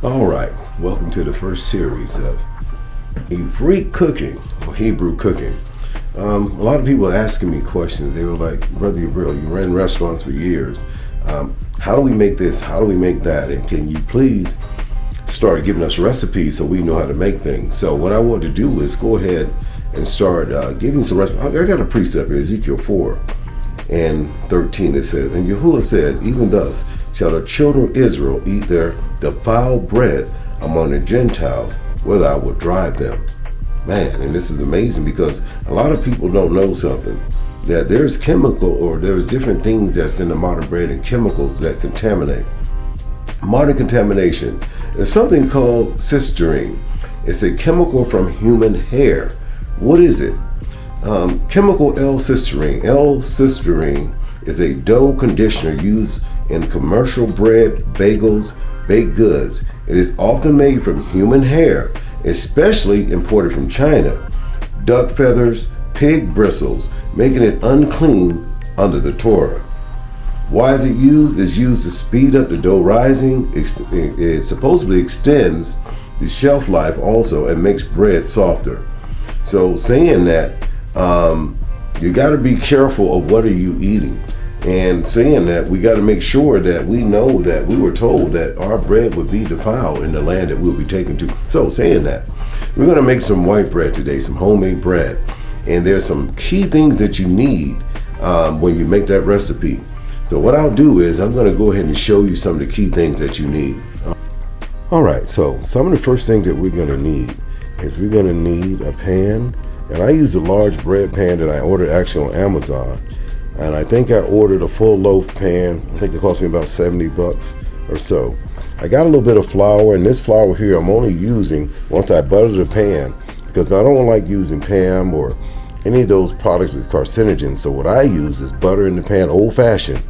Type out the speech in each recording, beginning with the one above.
All right, welcome to the first series of Ivrit cooking or Hebrew cooking. A lot of people are asking me questions. They were like, Brother Yahuah, you ran restaurants for years. How do we make this? How do we make that? And can you please start giving us recipes so we know how to make things? So what I want to do is go ahead and start giving some recipes. I got a precept here, Ezekiel 4:13. It says, and Yahuah said, even thus shall the children of Israel eat their defiled bread among the Gentiles, whether I would drive them. Man, and this is amazing because a lot of people don't know something, that there's chemical or there's different things that's in the modern bread and chemicals that contaminate. Modern contamination is something called cisterine. It's a chemical from human hair. What is it? Chemical L-cisterine. L-cisterine is a dough conditioner used in commercial bread, bagels, baked goods. It is often made from human hair, especially imported from China. Duck feathers, pig bristles, making it unclean under the Torah. Why is it used? It's used to speed up the dough rising. It supposedly extends the shelf life also and makes bread softer. So saying that, you got to be careful of what are you eating. And saying that, we got to make sure that we know that we were told that our bread would be defiled in the land that we'll be taken to. So saying that, we're going to make some white bread today, some homemade bread. And there's some key things that you need when you make that recipe. So what I'll do is I'm going to go ahead and show you some of the key things that you need. All right, so some of the first things that we're going to need is we're going to need a pan. And I use a large bread pan that I ordered actually on Amazon. And I think I ordered a full loaf pan. I think it cost me about $70 or so. I got a little bit of flour, and this flour here I'm only using once I butter the pan, because I don't like using Pam or any of those products with carcinogens. So what I use is butter in the pan, old fashioned.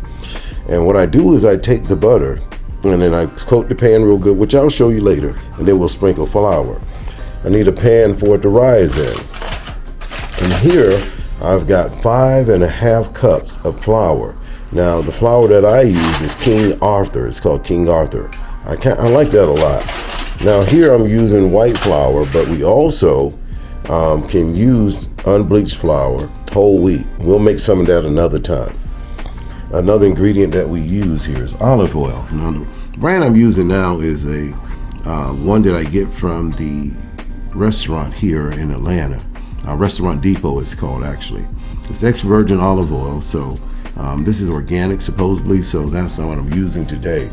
And what I do is I take the butter and then I coat the pan real good, which I'll show you later, and then we'll sprinkle flour. I need a pan for it to rise in. And here I've got 5.5 cups of flour. Now the flour that I use is King Arthur. It's called King Arthur. I like that a lot. Now here I'm using white flour, but we also can use unbleached flour, whole wheat. We'll make some of that another time. Another ingredient that we use here is olive oil. Now the brand I'm using now is a one that I get from the restaurant here in Atlanta. Restaurant Depot it's called actually. It's extra virgin olive oil, so this is organic supposedly, so that's not what I'm using today.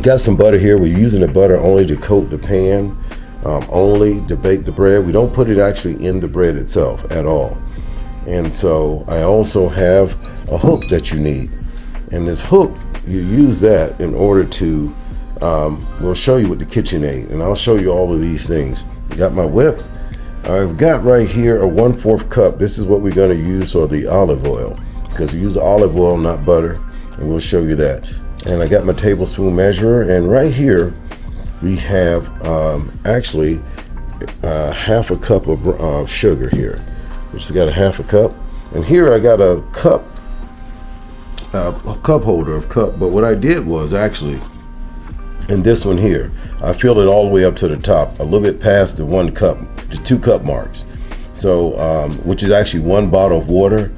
Got some butter here. We're using the butter only to coat the pan, only to bake the bread. We don't put it actually in the bread itself at all. And so I also have a hook that you need. And this hook, you use that in order to, we'll show you with the KitchenAid, and I'll show you all of these things. Got my whip. I've got right here a 1/4 cup. This is what we're going to use for the olive oil, because we use olive oil, not butter, and we'll show you that. And I got my tablespoon measurer, and right here we have actually 1/2 cup of sugar here. Just got a 1/2 cup, and here I got a cup holder of cup. But what I did was actually, in this one here, I filled it all the way up to the top, a little bit past the 1 cup, the 2 cup marks. So, which is actually 1 bottle of water,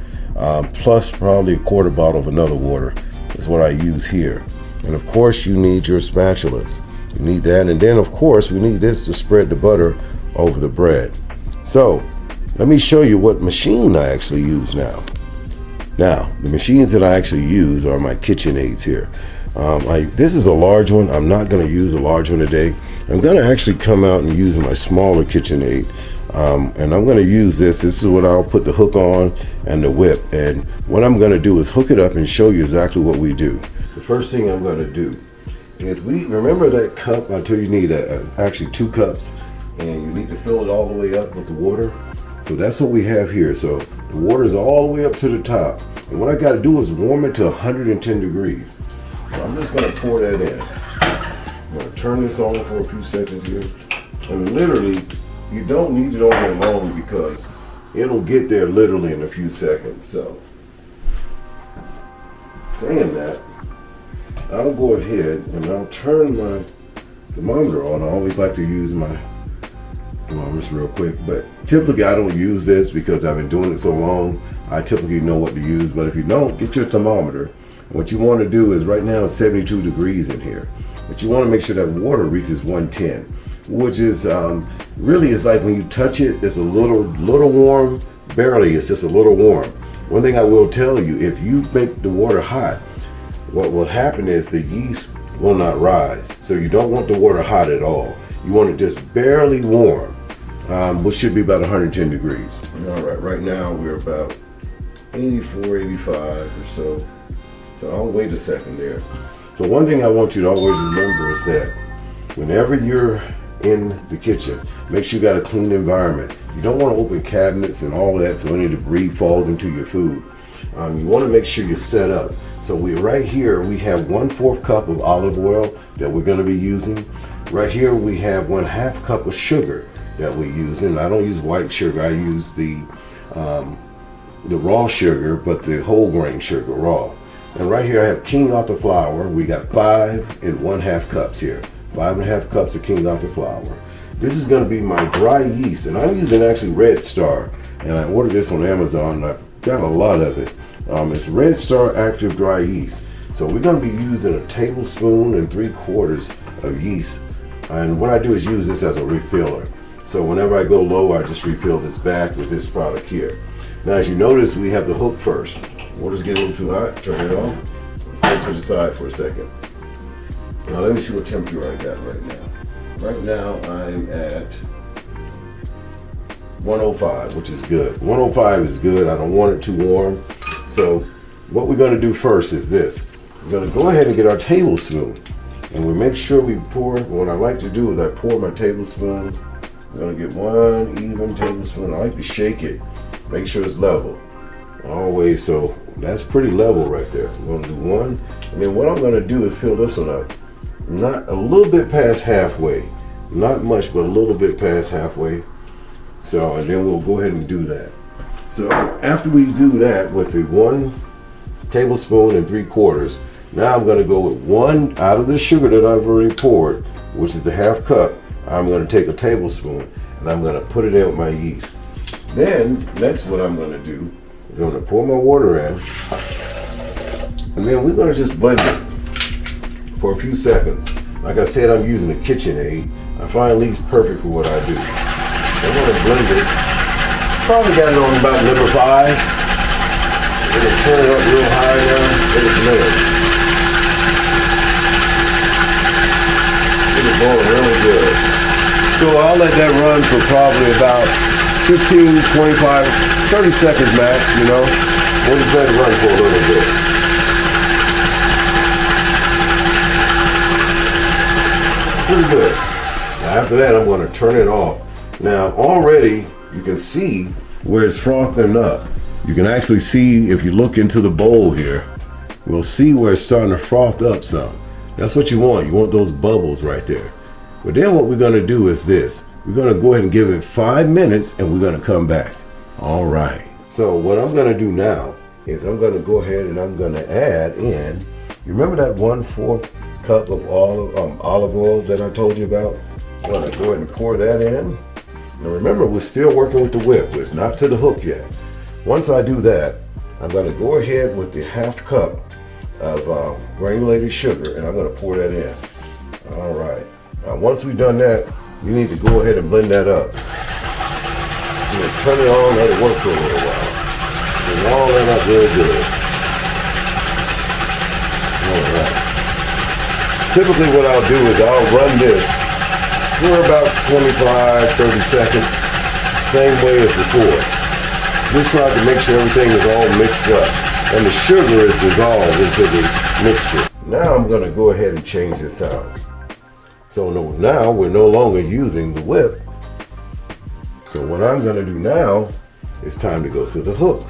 plus probably a 1/4 bottle of another water is what I use here. And of course you need your spatulas. You need that. And then of course we need this to spread the butter over the bread. So let me show you what machine I actually use now. Now, the machines that I actually use are my KitchenAids here. This is a large one. I'm not going to use a large one today. I'm going to actually come out and use my smaller KitchenAid. And I'm going to use this. This is what I'll put the hook on and the whip. And what I'm going to do is hook it up and show you exactly what we do. The first thing I'm going to do is remember that cup. I told you need actually 2 cups, and you need to fill it all the way up with the water. So that's what we have here. So the water is all the way up to the top. And what I got to do is warm it to 110 degrees. So I'm just going to pour that in. I'm going to turn this on for a few seconds here. And literally, you don't need it on there long because it'll get there literally in a few seconds. So, saying that, I'll go ahead and I'll turn my thermometer on. I always like to use my thermometers real quick, but typically I don't use this because I've been doing it so long. I typically know what to use, but if you don't, get your thermometer. What you want to do is, right now it's 72 degrees in here, but you want to make sure that water reaches 110, which is really, it's like when you touch it, it's a little warm, barely, it's just a little warm. One thing I will tell you, if you make the water hot, what will happen is the yeast will not rise. So you don't want the water hot at all. You want it just barely warm, which should be about 110 degrees. All right, right now we're about 84, 85 or so. So I'll wait a second there. So one thing I want you to always remember is that whenever you're in the kitchen, make sure you got a clean environment. You don't want to open cabinets and all of that so any debris falls into your food. You want to make sure you're set up. So right here, we have 1/4 cup of olive oil that we're going to be using. Right here, we have 1/2 cup of sugar that we use. And I don't use white sugar. I use the raw sugar, but the whole grain sugar raw. And right here, I have King Arthur flour. We got 5 1/2 cups here. 5 1/2 cups of King Arthur flour. This is going to be my dry yeast, and I'm using actually Red Star. And I ordered this on Amazon. I've got a lot of it. It's Red Star Active Dry Yeast. So we're going to be using 1 tablespoon and 3/4 of yeast. And what I do is use this as a refiller. So whenever I go low, I just refill this back with this product here. Now, as you notice, we have the hook first. Water's getting a little too hot. Turn it on. Set it to the side for a second. Now let me see what temperature I got right now. Right now I'm at 105, which is good. 105 is good. I don't want it too warm. So what we're going to do first is this. We're going to go ahead and get our tablespoon. And we make sure we pour. What I like to do is I pour my tablespoon. I'm going to get 1 even tablespoon. I like to shake it. Make sure it's level. Always. So that's pretty level right there. I'm going to do 1. And then what I'm going to do is fill this one up. Not a little bit past halfway. Not much, but a little bit past halfway. So, and then we'll go ahead and do that. So after we do that with the 1 tablespoon and 3/4, now I'm going to go with 1 out of the sugar that I've already poured, which is a 1/2 cup. I'm going to take a tablespoon and I'm going to put it in with my yeast. Then next what I'm going to do is I'm going to pour my water in, and then we're going to just blend it for a few seconds. Like I said, I'm using a KitchenAid. I find least perfect for what I do. I'm going to blend it. Probably got it on about number 5. I'm going to turn it up real high now. Let it blend. Get it going really good. So I'll let that run for probably about 15, 25, 30 seconds max, you know. We'll just let it run for a little bit. Pretty good. Now after that, I'm going to turn it off. Now already you can see where it's frothing up. You can actually see, if you look into the bowl here, we'll see where it's starting to froth up some. That's what you want. You want those bubbles right there. But then what we're going to do is this. We're going to go ahead and give it 5 minutes and we're going to come back. All right. So what I'm going to do now is I'm going to go ahead and I'm going to add in, you remember that 1/4 cup of olive oil that I told you about? I'm going to go ahead and pour that in. Now remember, we're still working with the whip. It's not to the hook yet. Once I do that, I'm going to go ahead with the 1/2 cup of granulated sugar and I'm going to pour that in. All right. Now once we've done that, you need to go ahead and blend that up. You know, turn it on, let it work for a little while. And all that up real good. All right. Typically what I'll do is I'll run this for about 25, 30 seconds, same way as before. Just so I can make sure everything is all mixed up and the sugar is dissolved into the mixture. Now I'm going to go ahead and change this out. So now we're no longer using the whip. So what I'm going to do now is time to go to the hook.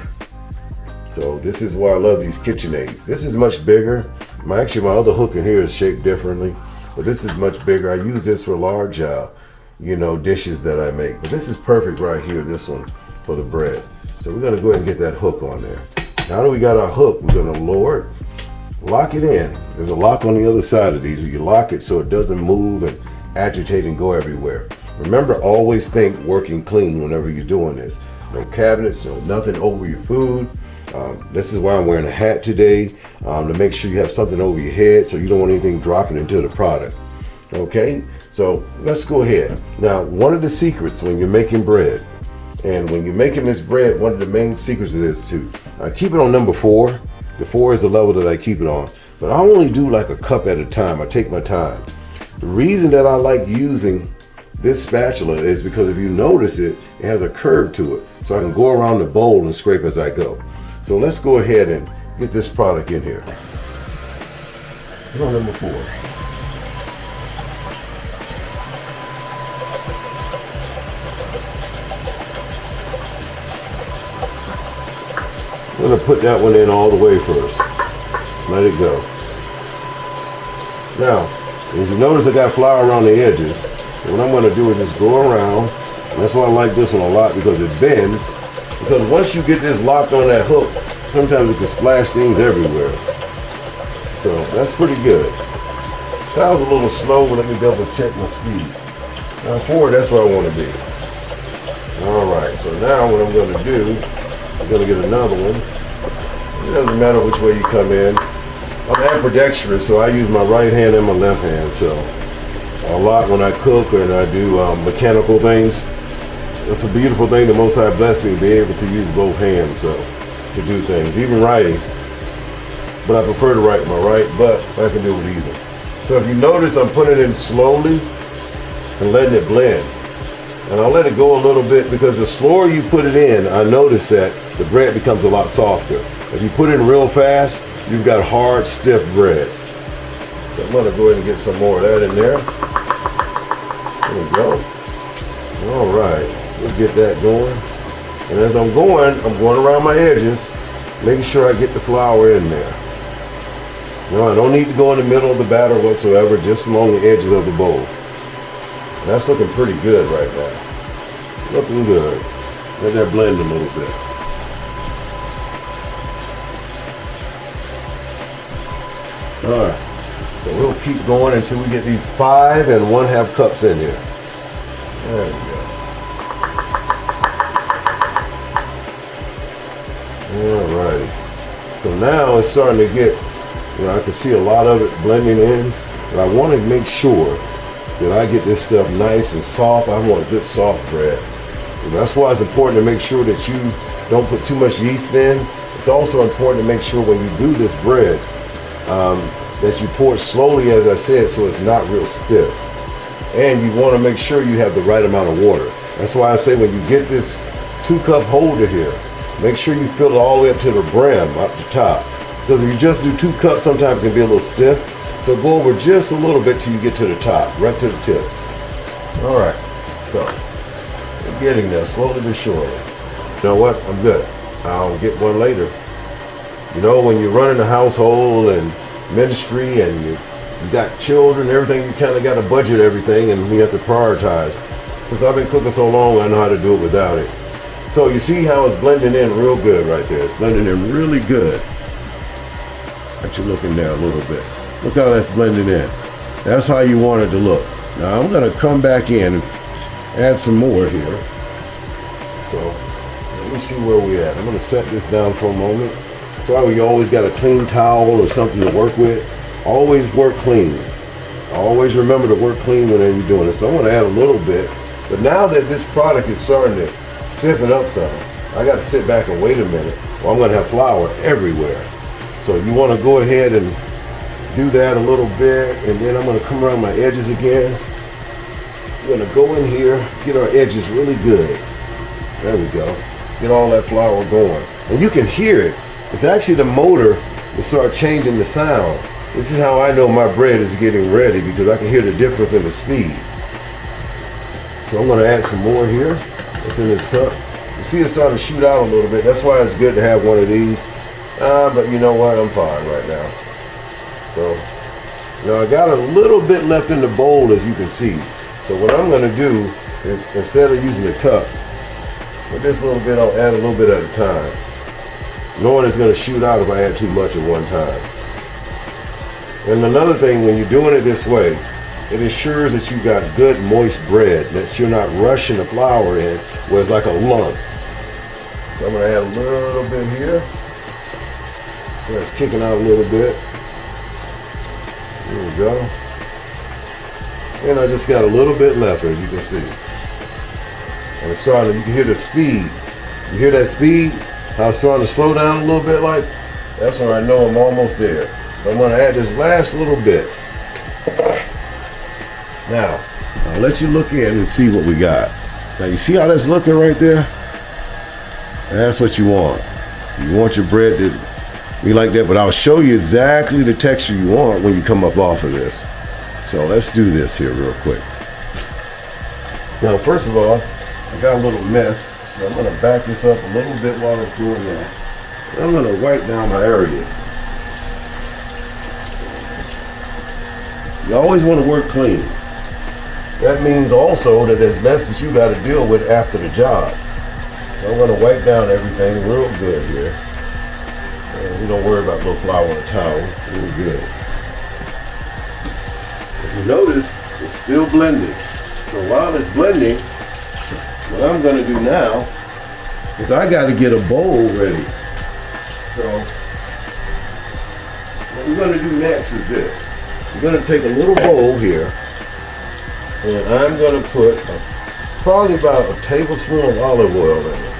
So this is why I love these KitchenAids. This is much bigger. Actually, my other hook in here is shaped differently, but this is much bigger. I use this for large, dishes that I make. But this is perfect right here, this one, for the bread. So we're going to go ahead and get that hook on there. Now that we got our hook, we're going to lower it, lock it in. There's a lock on the other side of these where you lock it so it doesn't move and agitate and go everywhere. Remember, always think working clean whenever you're doing this. No cabinets, no nothing over your food. This is why I'm wearing a hat today, to make sure you have something over your head so you don't want anything dropping into the product. Okay, so let's go ahead. Now, one of the secrets when you're making bread, and when you're making this bread, one of the main secrets is to keep it on number 4. The 4 is the level that I keep it on. But I only do like a cup at a time. I take my time. The reason that I like using this spatula is because if you notice it, it has a curve to it. So I can go around the bowl and scrape as I go. So let's go ahead and get this product in here. Put on number 4. I'm going to put that one in all the way first. Let it go. Now, as you notice, I got flour around the edges. What I'm going to do is just go around. And that's why I like this one a lot, because it bends. Because once you get this locked on that hook, sometimes it can splash things everywhere. So that's pretty good. Sounds a little slow, but let me double check my speed. Now 4, that's where I want to be. Alright, so now what I'm going to do, I'm going to get another one. It doesn't matter which way you come in. I'm ambidextrous, so I use my right hand and my left hand. So a lot when I cook and I do mechanical things, it's a beautiful thing. The Most High blessed me to be able to use both hands to do things, even writing. But I prefer to write with my right, but I can do it either. So if you notice, I'm putting it in slowly and letting it blend. And I'll let it go a little bit, because the slower you put it in, I notice that the bread becomes a lot softer. If you put it in real fast, you've got hard, stiff bread. So I'm going to go ahead and get some more of that in there. There we go. All right, we'll get that going. And as I'm going around my edges, making sure I get the flour in there. No, I don't need to go in the middle of the batter whatsoever, just along the edges of the bowl. And that's looking pretty good right now. Looking good. Let that blend a little bit. All right. So we'll keep going until we get these 5 1/2 cups in here. There we go. All righty. So now it's starting to get, I can see a lot of it blending in, but I want to make sure that I get this stuff nice and soft. I want good soft bread. And that's why it's important to make sure that you don't put too much yeast in. It's also important to make sure when you do this bread that you pour it slowly, as I said, so it's not real stiff. And you want to make sure you have the right amount of water. That's why I say when you get this 2-cup holder here, make sure you fill it all the way up to the brim, up the top. Because if you just do 2 cups, sometimes it can be a little stiff. So go over just a little bit till you get to the top, right to the tip. All right, so we're getting there slowly but surely. You know what? I'm good. I'll get one later. You know, when you're running a household and ministry and you got children and everything, you kind of got to budget everything and you have to prioritize. Since I've been cooking so long, I know how to do it without it. So you see how it's blending in real good right there. It's blending in really good. Actually looking there a little bit. Look how that's blending in. That's how you want it to look. Now I'm going to come back in and add some more here. So let me see where we're at. I'm going to set this down for a moment. That's why we always got a clean towel or something to work with. Always work clean. Always remember to work clean whenever you're doing it. So I'm going to add a little bit. But now that this product is starting to stiffen up some, I got to sit back and wait a minute. Well, I'm going to have flour everywhere. So you want to go ahead and do that a little bit, and then I'm going to come around my edges again. We're going to go in here, get our edges really good. There we go. Get all that flour going. And you can hear it. It's actually the motor that start changing the sound. This is how I know my bread is getting ready, because I can hear the difference in the speed. So I'm going to add some more here. It's in this cup. You see it's starting to shoot out a little bit. That's why it's good to have one of these. But you know what? I'm fine right now. So, now I got a little bit left in the bowl, as you can see. So what I'm going to do is, instead of using the cup, with this little bit, I'll add a little bit at a time. Knowing it's going to shoot out if I add too much at one time. And another thing, when you're doing it this way, it ensures that you got good moist bread, that you're not rushing the flour in where it's like a lump. So I'm going to add a little bit here. So it's kicking out a little bit. There we go. And I just got a little bit left, as you can see. And it's starting, you can hear the speed. You hear that speed? How it's starting to slow down a little bit like? That's when I know I'm almost there. So I'm going to add this last little bit. Now, I'll let you look in and see what we got. Now, you see how that's looking right there? That's what you want. You want your bread to be like that, but I'll show you exactly the texture you want when you come up off of this. So let's do this here real quick. Now, first of all, I got a little mess, so I'm going to back this up a little bit while it's doing that. I'm going to wipe down my area. You always want to work clean. That means also that there's mess that you got to deal with after the job. So I'm going to wipe down everything real good here. And we don't worry about little flour on the towel. Real good. If you notice, it's still blending. So while it's blending, what I'm going to do now is I got to get a bowl ready. So what we're going to do next is this. We're going to take a little bowl here, and I'm going to put probably about a tablespoon of olive oil in it.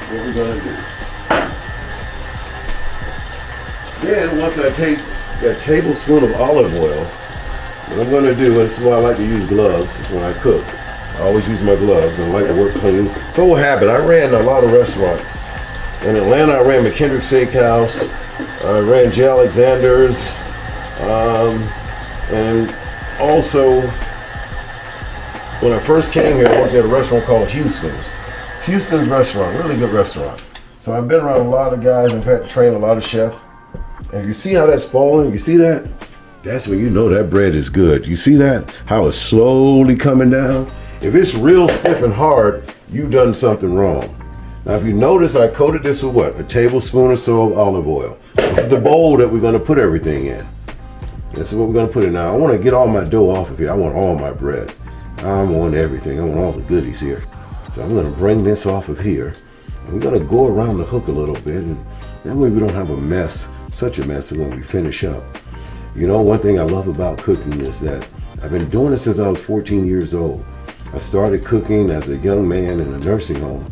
What we're going to do. Then once I take that tablespoon of olive oil, what I'm going to do, and this is why I like to use gloves when I cook. I always use my gloves and I like to work clean. So what happened, I ran a lot of restaurants. In Atlanta, I ran McKendrick Steakhouse. I ran J. Alexander's. And also, when I first came here, I worked at a restaurant called Houston's. Houston's restaurant, really good restaurant. So I've been around a lot of guys and I've had to train a lot of chefs. And you see how that's falling? You see that? That's when you know that bread is good. You see that? How it's slowly coming down? If it's real stiff and hard, you've done something wrong. Now, if you notice, I coated this with what? A tablespoon or so of olive oil. This is the bowl that we're going to put everything in. This is what we're going to put in now. I want to get all my dough off of here. I want all my bread. I want everything. I want all the goodies here. So I'm going to bring this off of here. And we're going to go around the hook a little bit. And that way we don't have a mess, such a mess when we finish up. You know, one thing I love about cooking is that I've been doing it since I was 14 years old. I started cooking as a young man in a nursing home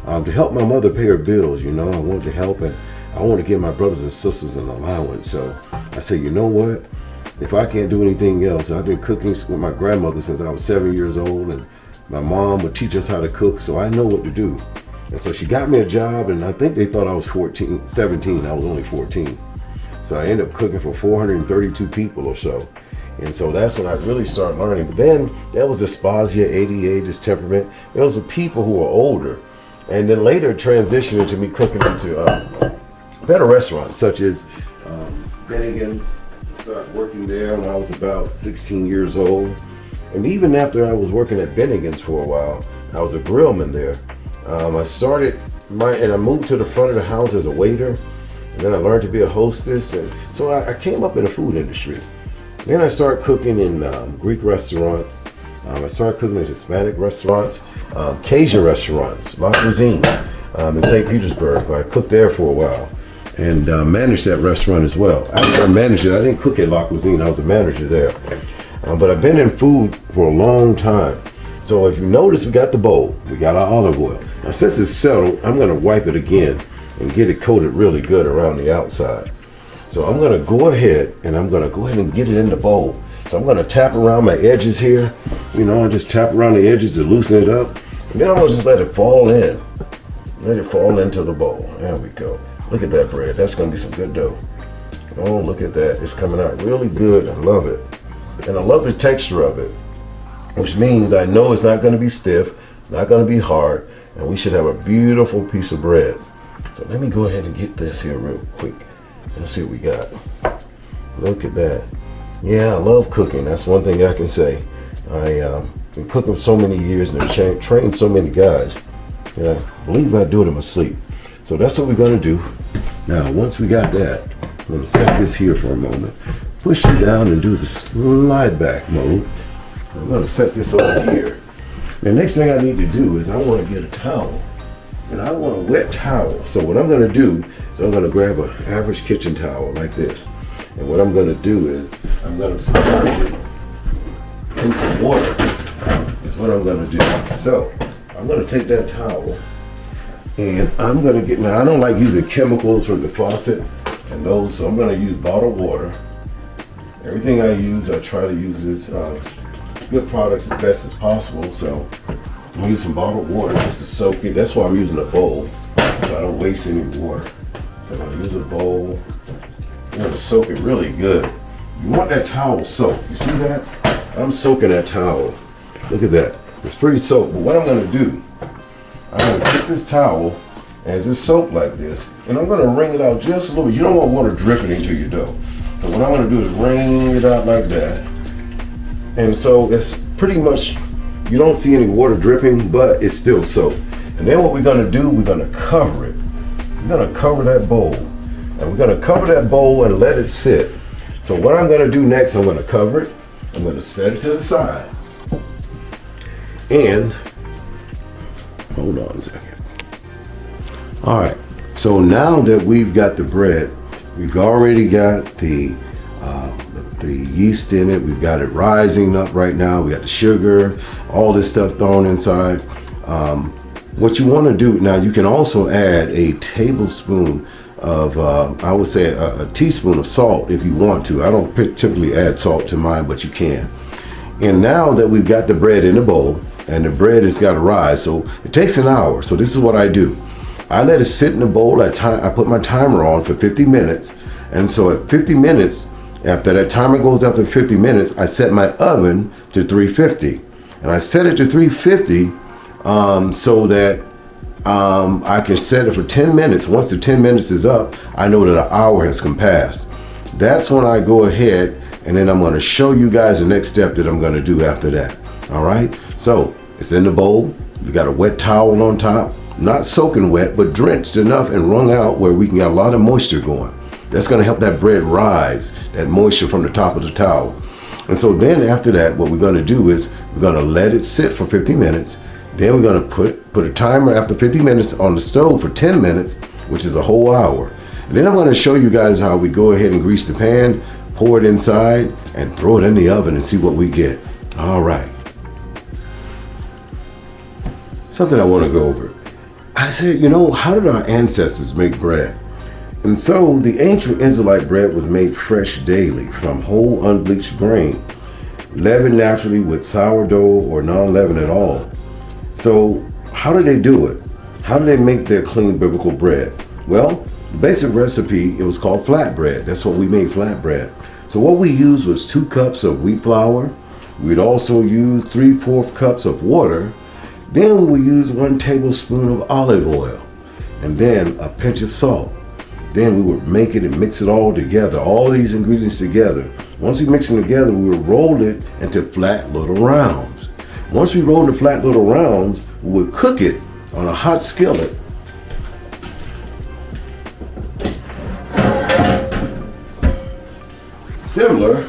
to help my mother pay her bills. You know, I wanted to help and I want to give my brothers and sisters an allowance. So I said, you know what? If I can't do anything else, I've been cooking with my grandmother since I was 7 years old, and my mom would teach us how to cook, so I know what to do. And so she got me a job, and I think they thought I was 17. I was only 14. So I ended up cooking for 432 people or so. And so that's when I really started learning. But then that was dysphasia, ADA, temperament. Those were people who were older. And then later transitioned into me cooking into better restaurants, such as Bennigan's. I started working there when I was about 16 years old. And even after I was working at Bennigan's for a while, I was a grillman there. I moved to the front of the house as a waiter. And then I learned to be a hostess. And so I came up in the food industry. Then I started cooking in Greek restaurants. I started cooking in Hispanic restaurants, Cajun restaurants, La Cuisine in St. Petersburg. I cooked there for a while and managed that restaurant as well. After I managed it, I didn't cook at La Cuisine. I was the manager there. But I've been in food for a long time. So if you notice, we got the bowl. We got our olive oil. Now, since it's settled, I'm going to wipe it again and get it coated really good around the outside. So I'm going to go ahead and get it in the bowl. So I'm going to tap around my edges here. You know, I just tap around the edges to loosen it up. And then I'm going to just let it fall in. Let it fall into the bowl. There we go. Look at that bread. That's going to be some good dough. Oh, look at that. It's coming out really good. I love it. And I love the texture of it, which means I know it's not going to be stiff. It's not going to be hard. And we should have a beautiful piece of bread. So let me go ahead and get this here real quick. Let's see what we got. Look at that. Yeah, I love cooking. That's one thing I can say. I've been cooking for so many years and I've trained so many guys. Yeah, I believe I do it in my sleep. So that's what we're going to do. Now, once we got that, I'm going to set this here for a moment. push it down and do the slide back mode. I'm going to set this over here. The next thing I need to do is I want to get a towel. And I want a wet towel. So what I'm going to do is I'm going to grab an average kitchen towel like this. And what I'm going to do is I'm going to submerge it in some water. That's what I'm going to do. So I'm going to take that towel and I'm going to get, now I don't like using chemicals from the faucet and those, so I'm going to use bottled water. Everything I use, I try to use this good products as best as possible. So I'm going to use some bottled water just to soak it. That's why I'm using a bowl, so I don't waste any water. I'm going to use a bowl. I'm going to soak it really good. You want that towel soaked. You see that? I'm soaking that towel. Look at that. It's pretty soaked. But what I'm going to do, I'm going to take this towel as it's soaked like this, and I'm going to wring it out just a little bit. You don't want water dripping into your dough. So what I'm going to do is wring it out like that. And so it's pretty much, you don't see any water dripping, but it's still soaked. And then what we're going to do, we're going to cover it. We're going to cover that bowl. And we're going to cover that bowl and let it sit. So what I'm going to do next, I'm going to cover it. I'm going to set it to the side. And, hold on a second. All right. So now that we've got the bread, we've already got the yeast in it. We've got it rising up right now. We got the sugar, all this stuff thrown inside. What you want to do now, you can also add a tablespoon of, I would say a teaspoon of salt if you want to. I don't typically add salt to mine, but you can. And now that we've got the bread in the bowl and the bread has got to rise, so it takes an hour. So this is what I do. I let it sit in the bowl. I put my timer on for 50 minutes. And so at 50 minutes, after that timer goes after 50 minutes, I set my oven to 350. And I set it to 350 so that I can set it for 10 minutes. Once the 10 minutes is up, I know that an hour has come past. That's when I go ahead and then I'm going to show you guys the next step that I'm going to do after that. All right. So it's in the bowl. We got a wet towel on top, not soaking wet, but drenched enough and wrung out where we can get a lot of moisture going. That's going to help that bread rise, that moisture from the top of the towel. And so then after that, what we're going to do is we're going to let it sit for 50 minutes. Then we're going to put a timer after 50 minutes on the stove for 10 minutes, which is a whole hour. And then I'm going to show you guys how we go ahead and grease the pan, pour it inside, and throw it in the oven and see what we get. All right. Something I want to go over. I said, how did our ancestors make bread? And so the ancient Israelite bread was made fresh daily from whole unbleached grain, leavened naturally with sourdough or non-leavened at all. So how do they do it? How do they make their clean biblical bread? Well, the basic recipe, it was called flatbread. That's what we made, flatbread. So what we used was 2 cups of wheat flour. We'd also use 3/4 cups of water. Then we would use 1 tablespoon of olive oil and then a pinch of salt. Then we would make it and mix it all together, all these ingredients together. Once we mix them together, we would roll it into flat little rounds. Once we rolled the flat little rounds, we would cook it on a hot skillet. Similar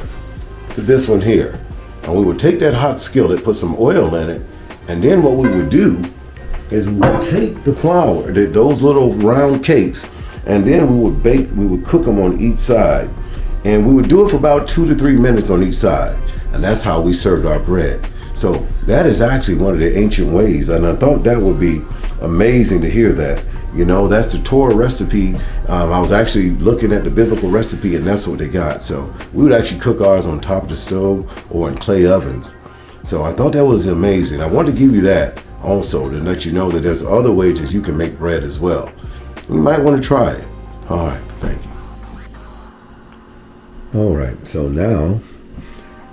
to this one here. And we would take that hot skillet, put some oil in it, and then what we would do is we would take the flour, those little round cakes, and then we would cook them on each side. And we would do it for about 2 to 3 minutes on each side. And that's how we served our bread. So that is actually one of the ancient ways. And I thought that would be amazing to hear that. That's the Torah recipe. I was actually looking at the biblical recipe and that's what they got. So we would actually cook ours on top of the stove or in clay ovens. So I thought that was amazing. I wanted to give you that also to let you know that there's other ways that you can make bread as well. You might want to try it. All right, thank you. All right, so now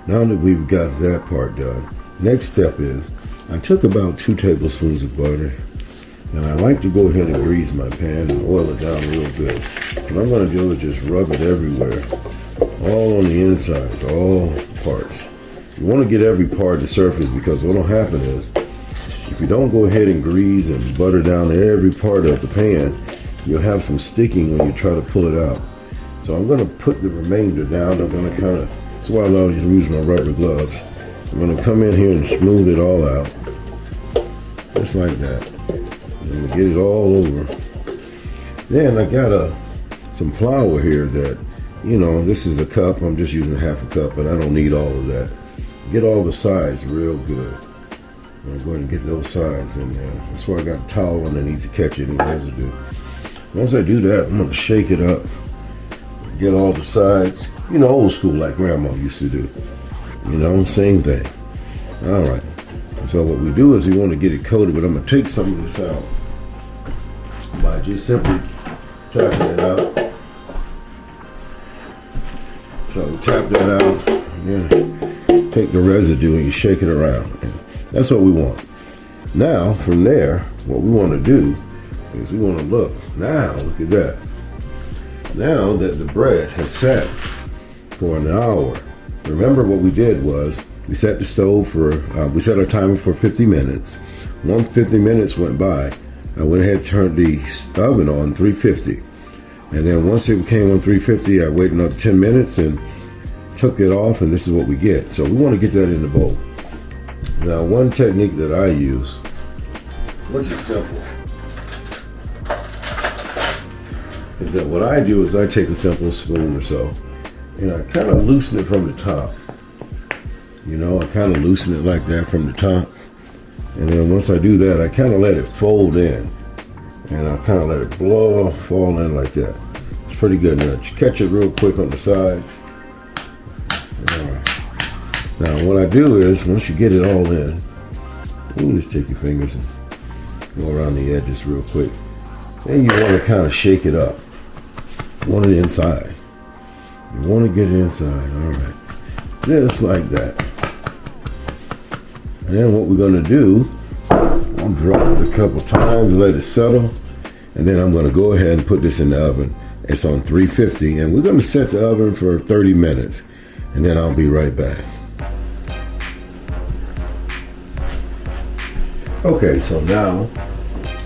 that we've got that part done, next step is I took about 2 tablespoons of butter, and I like to go ahead and grease my pan and oil it down real good. What I'm going to do is just rub it everywhere, all on the insides, all parts. You want to get every part of the surface because what will happen is if you don't go ahead and grease and butter down every part of the pan, you'll have some sticking when you try to pull it out. So I'm going to put the remainder down. I'm going to kind of, that's why I always use my rubber gloves. I'm going to come in here and smooth it all out. Just like that. I'm going to get it all over. Then I got some flour here that, this is a cup. I'm just using half a cup, and I don't need all of that. Get all the sides real good. I'm going to go ahead and get those sides in there. That's why I got a towel underneath to catch any residue. Once I do that, I'm going to shake it up. Get all the sides. Old school like Grandma used to do. Same thing. All right. So what we do is we want to get it coated, but I'm going to take some of this out by just simply tapping it out. So we tap that out, and then take the residue and you shake it around. And that's what we want. Now, from there, what we want to do is we want to look. Now, look at that. Now that the bread has sat for an hour, remember what we did was we set the stove for, we set our timer for 50 minutes. 50 minutes went by. I went ahead and turned the oven on 350. And then once it came on 350, I waited another 10 minutes and took it off, and this is what we get. So we want to get that in the bowl. Now, one technique that I use, which is simple, is that what I do is I take a simple spoon or so, and I kind of loosen it from the top. I kind of loosen it like that from the top. And then once I do that, I kind of let it fold in. And I kind of let it fall in like that. It's pretty good. Now, catch it real quick on the sides. All right. Now, what I do is, once you get it all in, you can just take your fingers and go around the edges real quick. Then you want to kind of shake it up. You want it inside. You want to get it inside. All right. Just like that. And then what we're going to do, I'll drop it a couple times, let it settle, and then I'm going to go ahead and put this in the oven. It's on 350, and we're going to set the oven for 30 minutes, and then I'll be right back. Okay, so now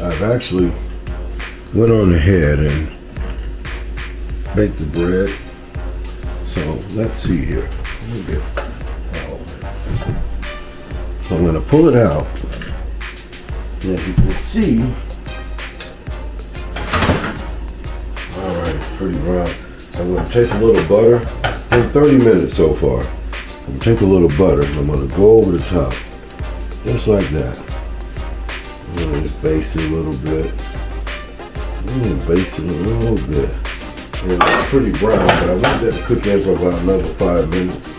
I've actually went on ahead and baked the bread. So let's see here. So I'm going to pull it out. And as you can see, all right, it's pretty brown. So I'm going to take a little butter. It's been 30 minutes so far. I'm going to take a little butter and I'm going to go over the top. Just like that. I'm going to just baste it a little bit. I'm going to baste it a little bit. And it's pretty brown, but I want that to cook in for about another 5 minutes.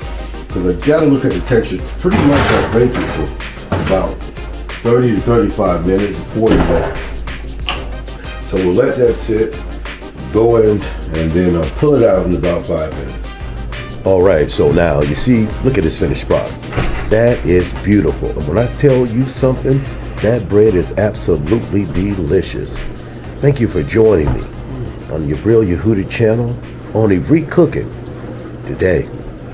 Because I got to look at the texture. It's pretty much like bacon for about 30 to 35 minutes, 40 max. So we'll let that sit, go in, and then I'll pull it out in about 5 minutes. All right, so now you see, look at this finished product. That is beautiful. And when I tell you something, that bread is absolutely delicious. Thank you for joining me on your Real Yahuah channel on Recooking today.